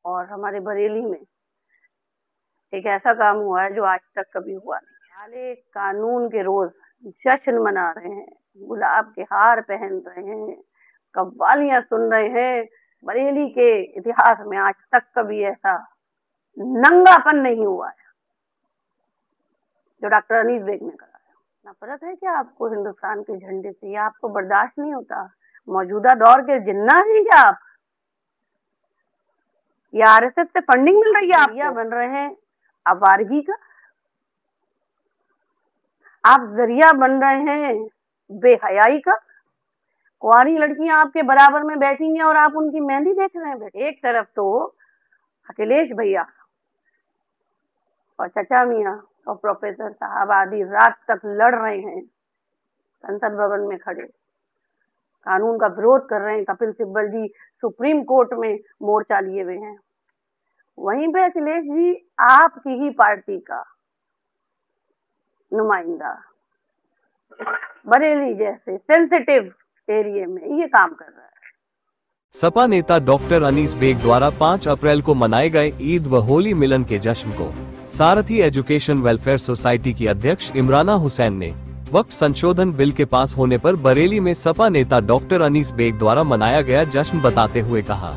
और हमारे बरेली में एक ऐसा काम हुआ है जो आज तक कभी हुआ नहीं। काले कानून के रोज जश्न मना रहे हैं, गुलाब के हार पहन रहे हैं, कव्वालियां सुन रहे हैं। बरेली के इतिहास में आज तक कभी ऐसा नंगापन नहीं हुआ है जो डॉक्टर अनीस बेग ने कराया। नफरत है क्या आपको हिंदुस्तान के झंडे से, या आपको बर्दाश्त नहीं होता? मौजूदा दौर के जिन्ना हैं क्या आप? या आरएसएस से फंडिंग मिल रही है आपको? बन रहे हैं आवारगी का। आप जरिया बन रहे हैं बेहयाई का। कुंवारी लड़कियां आपके बराबर में बैठी हैं और आप उनकी मेहंदी देख रहे हैं। बेटे, एक तरफ तो अखिलेश भैया और चचा मियाँ और प्रोफेसर साहब आधी रात तक लड़ रहे हैं संसद भवन में खड़े, कानून का विरोध कर रहे हैं। कपिल सिब्बल जी सुप्रीम कोर्ट में मोर्चा लिए हुए हैं। वहीं पे अखिलेश जी आपकी ही पार्टी का नुमाइंदा बरेली जैसे सेंसिटिव एरिया में ये काम कर रहा है। सपा नेता डॉक्टर अनीस बेग द्वारा 5 अप्रैल को मनाए गए ईद व होली मिलन के जश्न को सारथी एजुकेशन वेलफेयर सोसाइटी की अध्यक्ष इमराना हुसैन ने वक्फ संशोधन बिल के पास होने पर बरेली में सपा नेता डॉक्टर अनीस बेग द्वारा मनाया गया जश्न बताते हुए कहा।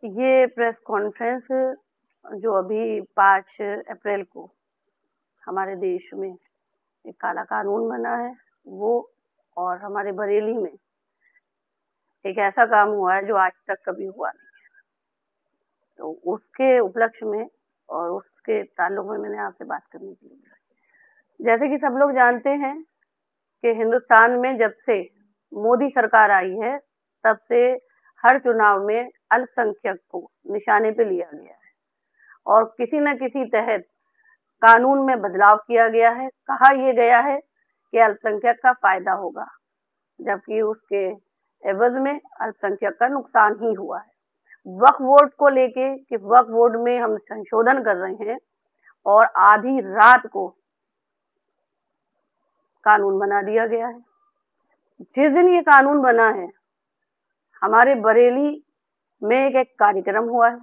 ये प्रेस कॉन्फ्रेंस जो अभी 5 अप्रैल को हमारे देश में एक काला कानून बना है वो, और हमारे बरेली में एक ऐसा काम हुआ है जो आज तक कभी हुआ नहीं है, तो उसके उपलक्ष्य में और उसके ताल्लुक में मैंने आपसे बात करने के लिए। जैसे कि सब लोग जानते हैं कि हिंदुस्तान में जब से मोदी सरकार आई है तब से हर चुनाव में अल्पसंख्यक को निशाने पे लिया गया है और किसी न किसी तहत कानून में बदलाव किया गया है। कहा यह गया है कि अल्पसंख्यक का फायदा होगा, जबकि उसके एवज में अल्पसंख्यक का नुकसान ही हुआ है। वक्फ बोर्ड को लेके कि वक्फ बोर्ड में हम संशोधन कर रहे हैं और आधी रात को कानून बना दिया गया है। जिस दिन ये कानून बना है हमारे बरेली में एक कार्यक्रम हुआ है।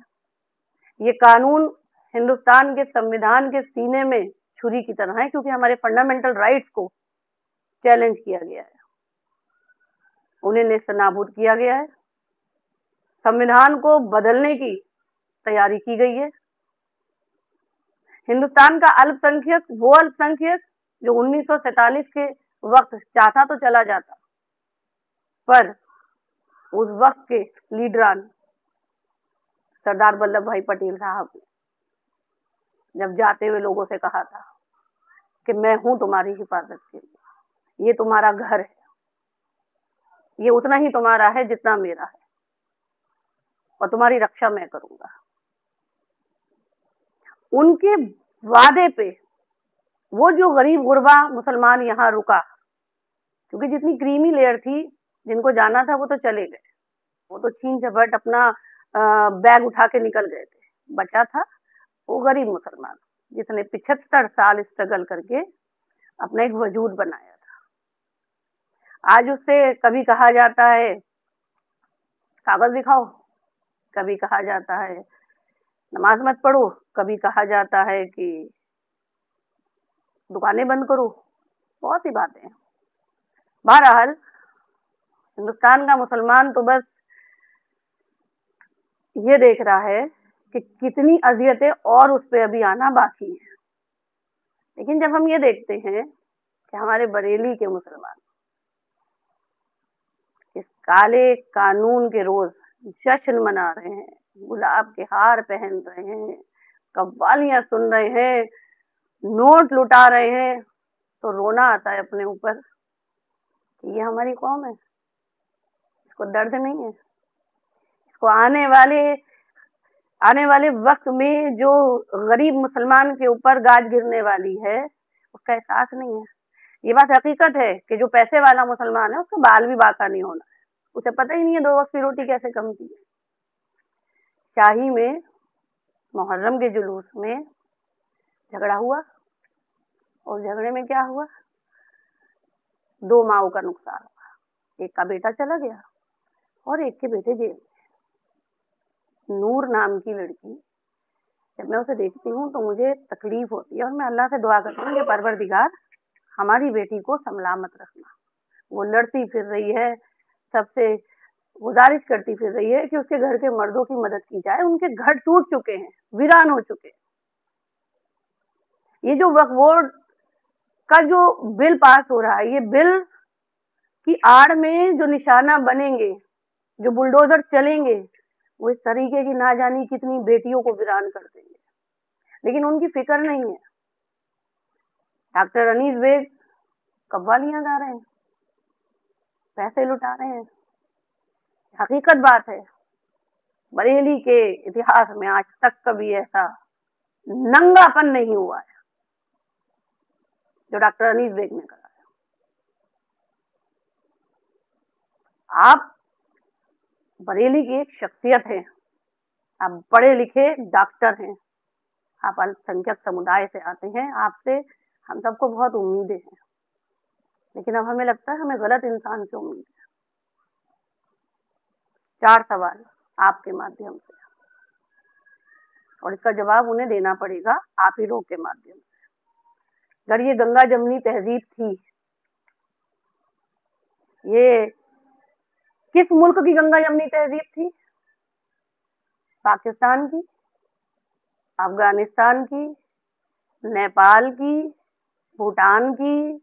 ये कानून हिंदुस्तान के संविधान के सीने में छुरी की तरह है, क्योंकि हमारे फंडामेंटल राइट्स को चैलेंज किया गया है, उन्हें नेस्तनाबूद किया गया है, संविधान को बदलने की तैयारी की गई है। हिंदुस्तान का अल्पसंख्यक वो अल्पसंख्यक जो 1947 के वक्त चाहता तो चला जाता, पर उस वक्त के लीडरान सरदार वल्लभ भाई पटेल साहब ने जब जाते हुए लोगों से कहा था कि मैं हूं तुम्हारी हिफाजत के लिए, ये तुम्हारा घर है, ये उतना ही तुम्हारा है जितना मेरा है और तुम्हारी रक्षा मैं करूंगा। उनके वादे पे वो जो गरीब गुरबा मुसलमान यहाँ रुका, क्योंकि जितनी क्रीमी लेयर थी जिनको जाना था वो तो चले गए, वो तो छीन झपट अपना बैग उठा के निकल गए थे। बचा था वो गरीब मुसलमान जिसने 75 साल स्ट्रगल करके अपना एक वजूद बनाया था। आज उससे कभी कहा जाता है कागज दिखाओ, कभी कहा जाता है नमाज मत पढ़ो, कभी कहा जाता है कि दुकानें बंद करो, बहुत सी बातें हैं। बहरहाल हिंदुस्तान का मुसलमान तो बस ये देख रहा है कि कितनी अजियतें और उस पर अभी आना बाकी है। लेकिन जब हम ये देखते हैं कि हमारे बरेली के मुसलमान इस काले कानून के रोज जश्न मना रहे हैं, गुलाब के हार पहन रहे हैं, कव्वालियां सुन रहे हैं, नोट लुटा रहे हैं, तो रोना आता है अपने ऊपर कि ये हमारी कौम है, इसको दर्द नहीं है, इसको आने वाले वक्त में जो गरीब मुसलमान के ऊपर गाज गिरने वाली है उसका एहसास नहीं है। ये बात हकीकत है कि जो पैसे वाला मुसलमान है उसका बाल भी बाका नहीं होना है, उसे पता ही नहीं है 2 वक्त की रोटी कैसे कमती है। शाही में मुहर्रम के जुलूस में झगड़ा हुआ और झगड़े में क्या हुआ, 2 माओ का नुकसान हुआ, एक का बेटा चला गया और एक के बेटे जेल में। नूर नाम की लड़की, जब मैं उसे देखती हूँ तो मुझे तकलीफ होती है और मैं अल्लाह से दुआ करती हूँ कि परवरदिगार हमारी बेटी को सलामत रखना। वो लड़ती फिर रही है, सबसे गुजारिश करती फिर रही है कि उसके घर के मर्दों की मदद की जाए। उनके घर टूट चुके हैं, वीरान हो चुके हैं। ये जो वक्फ बोर्ड का जो बिल पास हो रहा है, ये बिल की आड़ में जो निशाना बनेंगे, जो बुलडोजर चलेंगे, वो इस तरीके की ना जानी कितनी बेटियों को वीरान कर देंगे, लेकिन उनकी फिक्र नहीं है। डॉक्टर अनीस बेग कव्वालियां गा रहे हैं, पैसे लुटा रहे हैं। हकीकत बात है, बरेली के इतिहास में आज तक कभी ऐसा नंगापन नहीं हुआ है जो डॉक्टर अनीस बेग ने करा है। आप बरेली की एक शख्सियत हैं, आप पढ़े लिखे डॉक्टर हैं, आप अल्पसंख्यक समुदाय से आते हैं, आपसे हम सबको बहुत उम्मीदें हैं, लेकिन अब हमें लगता है हमें गलत इंसान से उम्मीद है। 4 सवाल आपके माध्यम से, और इसका जवाब उन्हें देना पड़ेगा आप ही लोग के माध्यम से। अगर ये गंगा जमुनी तहजीब थी, ये किस मुल्क की गंगा जमुनी तहजीब थी? पाकिस्तान की, अफगानिस्तान की, नेपाल की, भूटान की,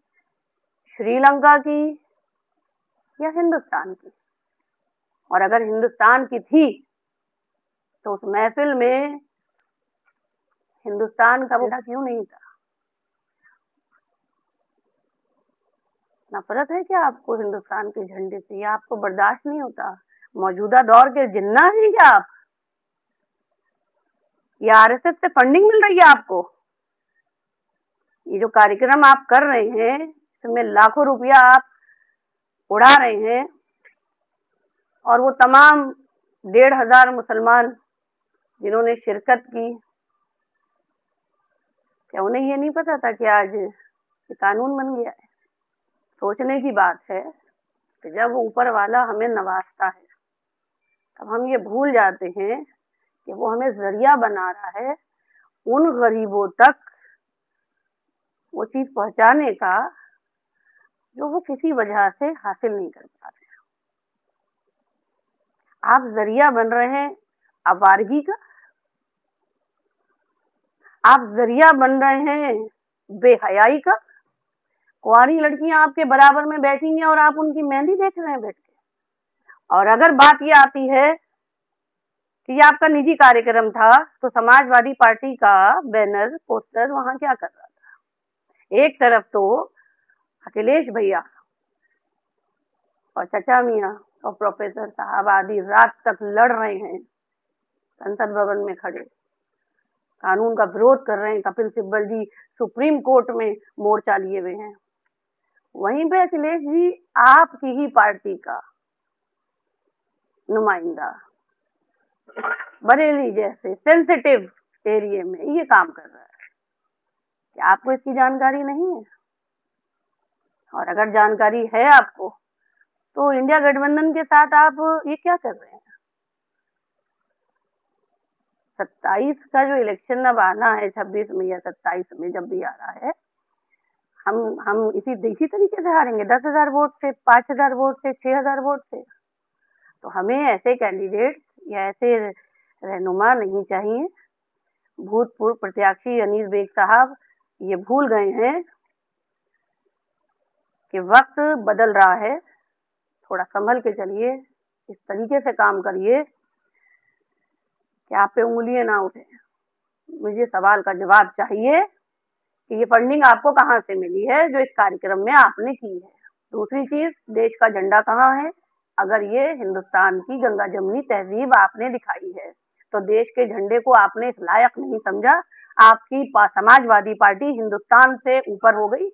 श्रीलंका की या हिंदुस्तान की? और अगर हिंदुस्तान की थी तो उस महफिल में हिंदुस्तान का झंडा क्यों नहीं था? नफरत है क्या आपको हिंदुस्तान के झंडे से, या आपको बर्दाश्त नहीं होता? मौजूदा दौर के जिन्ना हैं क्या आप? या आरएसएस से फंडिंग मिल रही है आपको? ये जो कार्यक्रम आप कर रहे हैं, इसमें लाखों रुपया आप उड़ा रहे हैं, और वो तमाम 1,500 मुसलमान जिन्होंने शिरकत की, क्या उन्हें ये नहीं पता था कि आज ये कानून बन गया है? सोचने की बात है कि जब ऊपर वाला हमें नवाजता है, तब हम ये भूल जाते हैं कि वो हमें जरिया बना रहा है उन गरीबों तक वो चीज पहुंचाने का जो वो किसी वजह से हासिल नहीं कर पा रहे। आप जरिया बन रहे हैं आवारगी का, आप जरिया बन रहे हैं बेहयाई का। कुंवारी लड़कियां आपके बराबर में बैठी हैं और आप उनकी मेहंदी देख रहे हैं बैठ के। और अगर बात ये आती है कि ये आपका निजी कार्यक्रम था, तो समाजवादी पार्टी का बैनर पोस्टर वहां क्या कर रहा था? एक तरफ तो अखिलेश भैया और चचा मियाँ और प्रोफेसर साहब आधी रात तक लड़ रहे हैं संसद भवन में खड़े, कानून का विरोध कर रहे हैं। कपिल सिब्बल जी सुप्रीम कोर्ट में मोर्चा लिए हुए हैं। वहीं पे अखिलेश जी आपकी ही पार्टी का नुमाइंदा बरेली जैसे सेंसिटिव एरिया में ये काम कर रहा है। क्या आपको इसकी जानकारी नहीं है? और अगर जानकारी है आपको, तो इंडिया गठबंधन के साथ आप ये क्या कर रहे हैं? 27 का जो इलेक्शन अब आना है, 26 में या 27 में जब भी आ रहा है, हम इसी तरीके से हारेंगे, 10,000 वोट से, 5,000 वोट से, 6,000 वोट से। तो हमें ऐसे कैंडिडेट या ऐसे रहनुमा नहीं चाहिए। भूतपूर्व प्रत्याशी अनीस बेग साहब ये भूल गए हैं कि वक्त बदल रहा है, थोड़ा संभल के चलिए, इस तरीके से काम करिए कि आप पे उंगलियां ना उठे। मुझे सवाल का जवाब चाहिए कि ये फंडिंग आपको कहाँ से मिली है जो इस कार्यक्रम में आपने की है? दूसरी चीज, देश का झंडा कहाँ है? अगर ये हिंदुस्तान की गंगा जमुनी तहजीब आपने दिखाई है, तो देश के झंडे को आपने इस लायक नहीं समझा। आपकी समाजवादी पार्टी हिंदुस्तान से ऊपर हो गई।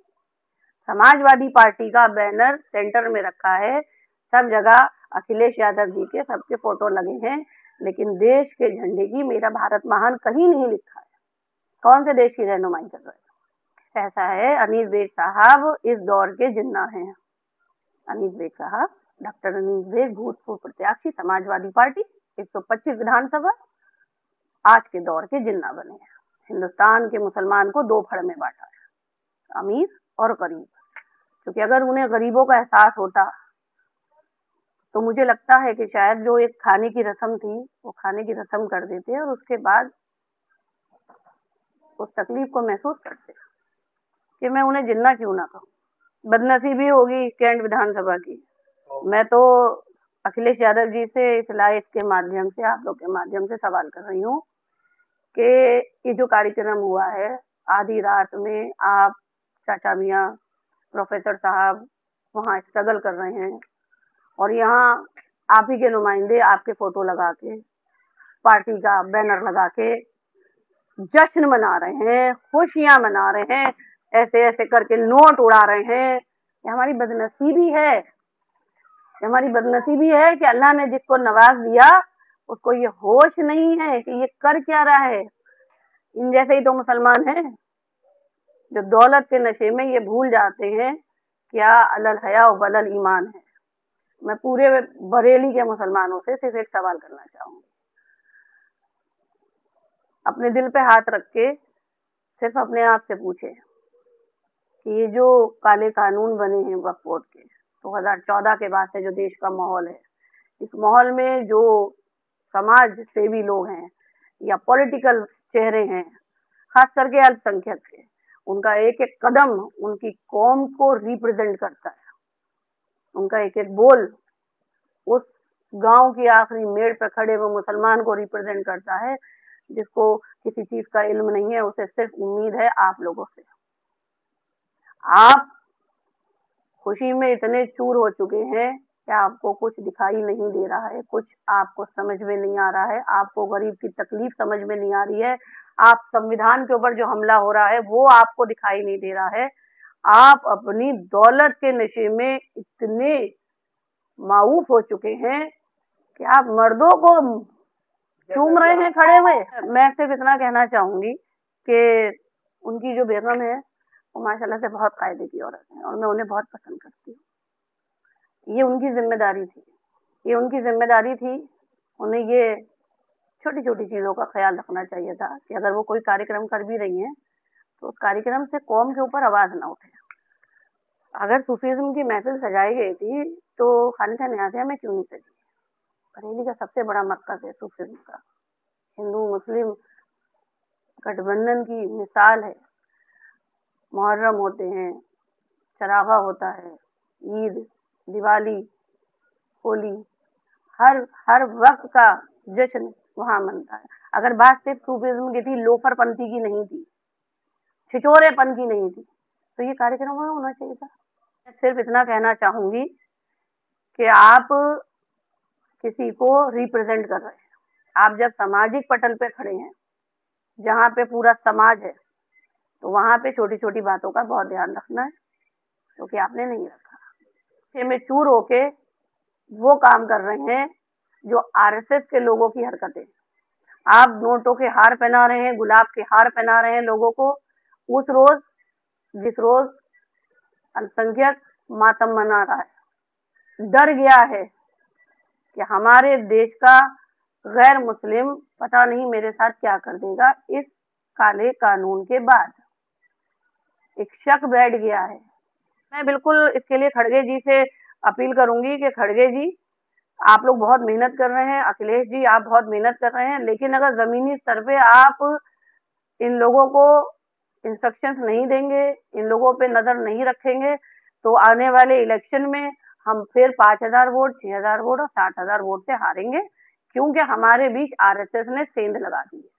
समाजवादी पार्टी का बैनर सेंटर में रखा है, सब जगह अखिलेश यादव जी के सबके फोटो लगे हैं, लेकिन देश के झंडे की मेरा भारत महान कहीं नहीं लिखा है। कौन से देश की रहनुमाई कर रहे हैं? ऐसा है, अनीस बेग साहब इस दौर के जिन्ना हैं। अनीस बेग साहब, डॉक्टर अनीस बेग, भूतपूर्व प्रत्याशी समाजवादी पार्टी, 125 विधानसभा आज के दौर के जिन्ना बने हैं। हिंदुस्तान के मुसलमान को दो फड़ में बांटा है, अमीर और गरीब। क्योंकि अगर उन्हें गरीबों का एहसास होता तो मुझे लगता है कि शायद जो एक खाने की रस्म थी वो खाने की रस्म कर देते और उसके बाद उस तकलीफ को महसूस करते कि मैं उन्हें जिन्ना क्यों ना कहूँ। बदनसीबी होगी कैंट विधानसभा की। मैं तो अखिलेश यादव जी से इस लाइव के माध्यम से, आप लोग के माध्यम से सवाल कर रही हूँ कि ये जो कार्यक्रम हुआ है, आधी रात में आप चाचा मियाँ, प्रोफेसर साहब वहाँ स्ट्रगल कर रहे हैं और यहाँ आप ही के नुमाइंदे आपके फोटो लगा के, पार्टी का बैनर लगा के जश्न मना रहे हैं, खुशियां मना रहे हैं, ऐसे ऐसे करके नोट उड़ा रहे हैं। ये हमारी बदनसीबी है, ये हमारी बदनसीबी है कि अल्लाह ने जिसको नवाज दिया उसको ये होश नहीं है कि ये कर क्या रहा है। इन जैसे ही तो मुसलमान हैं जो दौलत के नशे में ये भूल जाते हैं क्या अलल हया व बलल ईमान है। मैं पूरे बरेली के मुसलमानों से सिर्फ एक सवाल करना चाहूंगी, अपने दिल पे हाथ रख के सिर्फ अपने आप से पूछे कि ये जो काले कानून बने हैं वक्फ बोर्ड के 2014 के बाद से जो देश का माहौल है, इस माहौल में जो समाज सेवी लोग हैं या पॉलिटिकल चेहरे हैं, खास करके अल्पसंख्यक के, उनका एक एक कदम उनकी कौम को रिप्रेजेंट करता है। उनका एक एक बोल उस गांव की आखिरी मेड़ पर खड़े हुए मुसलमान को रिप्रेजेंट करता है जिसको किसी चीज का इल्म नहीं है। उसे सिर्फ उम्मीद है आप लोगों से। आप खुशी में इतने चूर हो चुके हैं कि आपको कुछ दिखाई नहीं दे रहा है, कुछ आपको समझ में नहीं आ रहा है, आपको गरीब की तकलीफ समझ में नहीं आ रही है, आप संविधान के ऊपर जो हमला हो रहा है वो आपको दिखाई नहीं दे रहा है। आप अपनी दौलत के नशे में इतने माऊफ हो चुके हैं कि आप मर्दों को चूम रहे हैं खड़े हुए। मैं सिर्फ इतना कहना चाहूंगी कि उनकी जो बेगम है वो माशाल्लाह से बहुत कायदे की औरत है और मैं उन्हें बहुत पसंद करती हूँ। ये उनकी जिम्मेदारी थी, ये उनकी जिम्मेदारी थी। उन्हें ये छोटी छोटी चीजों का ख्याल रखना चाहिए था कि अगर वो कोई कार्यक्रम कर भी रही हैं तो उस कार्यक्रम से कौम के ऊपर आवाज ना उठे। अगर सूफीज्म की महफिल सजाई गई थी तो खानका न्याज़िया में क्यों नहीं सजी? बरेली का सबसे बड़ा मरकज है सूफीज्म का, हिंदू मुस्लिम गठबंधन की मिसाल है। मुहर्रम होते हैं, चरागा होता है, ईद, दिवाली, होली, हर वक्त का जश्न वहां मनता है। अगर बात सिर्फ सूफीज्म की थी, लोफरपंथी की नहीं थी, छिचोरेपन की नहीं थी, तो ये कार्यक्रम वहां होना चाहिए था। मैं सिर्फ इतना कहना चाहूंगी कि आप किसी को रिप्रेजेंट कर रहे हैं। आप जब सामाजिक पटल पे खड़े हैं जहाँ पे पूरा समाज है तो वहां पे छोटी छोटी बातों का बहुत ध्यान रखना है, क्योंकि आपने नहीं रखा। में चूर होके वो काम कर रहे हैं जो आरएसएस के लोगों की हरकतें। आप नोटों के हार पहना रहे हैं, गुलाब के हार पहना रहे हैं लोगों को, उस रोज जिस रोज अल्पसंख्यक मातम मना रहा है। डर गया है कि हमारे देश का गैर मुस्लिम पता नहीं मेरे साथ क्या कर देगा। इस काले कानून के बाद एक शक बैठ गया है। मैं बिल्कुल इसके लिए खड़गे जी से अपील करूंगी कि खड़गे जी आप लोग बहुत मेहनत कर रहे हैं, अखिलेश जी आप बहुत मेहनत कर रहे हैं, लेकिन अगर जमीनी स्तर पे आप इन लोगों को इंस्ट्रक्शंस नहीं देंगे, इन लोगों पे नजर नहीं रखेंगे तो आने वाले इलेक्शन में हम फिर 5,000 वोट, 6,000 वोट और 60,000 वोट से हारेंगे, क्योंकि हमारे बीच आरएसएस ने सेंध लगा दी है।